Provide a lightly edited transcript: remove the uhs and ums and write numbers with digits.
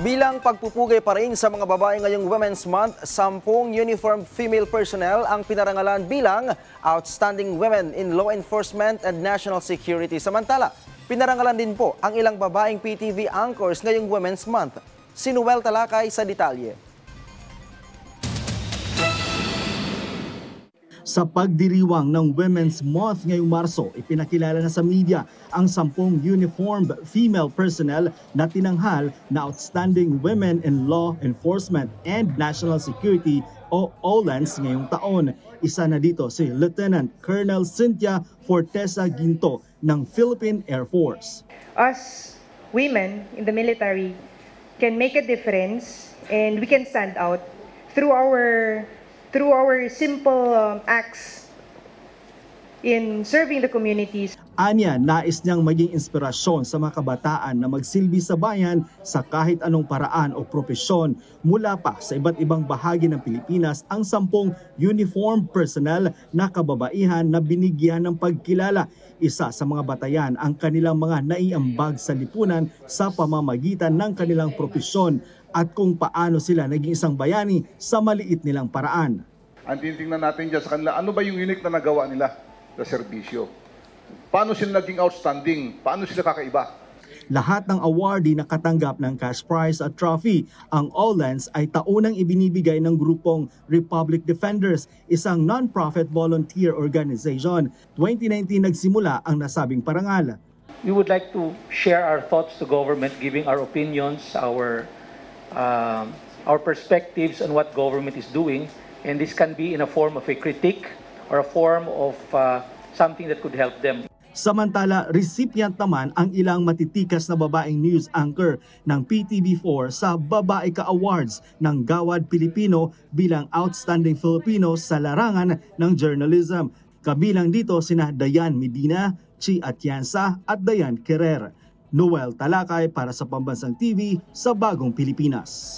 Bilang pagpupugay pa rin sa mga babae ngayong Women's Month, 10 uniformed female personnel ang pinarangalan bilang Outstanding Women in Law Enforcement and National Security. Samantala, pinarangalan din po ang ilang babaeng PTV anchors ngayong Women's Month. Si Noel Talakay sa detalye. Sa pagdiriwang ng Women's Month ngayong Marso, ipinakilala na sa media ang 10 uniformed female personnel na tinanghal na Outstanding Women in Law Enforcement and National Security o OLANS ngayong taon. Isa na dito si Lieutenant Colonel Cynthia Fortesa Ginto ng Philippine Air Force. Us women in the military can make a difference and we can stand out through our simple acts in serving the communities. Anya, nais niyang maging inspirasyon sa mga kabataan na magsilbi sa bayan sa kahit anong paraan o propesyon. Mula pa sa iba't ibang bahagi ng Pilipinas ang 10 uniformed personnel na kababaihan na binigyan ng pagkilala. Isa sa mga batayan ang kanilang mga naiambag sa lipunan sa pamamagitan ng kanilang propesyon at kung paano sila naging isang bayani sa maliit nilang paraan. Ang tinitingnan natin dyan sa kanila, ano ba yung unique na nagawa nila sa serbisyo? Paano sila naging outstanding? Paano sila kakaiba? Lahat ng awardee na katanggap ng cash prize at trophy. Ang OLANS ay taunang ibinibigay ng grupong Republic Defenders, isang non-profit volunteer organization. 2019 nagsimula ang nasabing parangal. We would like to share our thoughts to government, giving our opinions, our perspectives on what government is doing, and this can be in a form of a critique or a form of something that could help them. Samantala, recipient naman ang ilang matitikas na babaeng news anchor ng PTV4 sa Babae Ka Awards ng Gawad Pilipino bilang Outstanding Filipino sa larangan ng journalism. Kabilang dito sina Dayan Medina, Chi Atienza at Dayan Querer. Noel Talakay para sa Pambansang TV sa Bagong Pilipinas.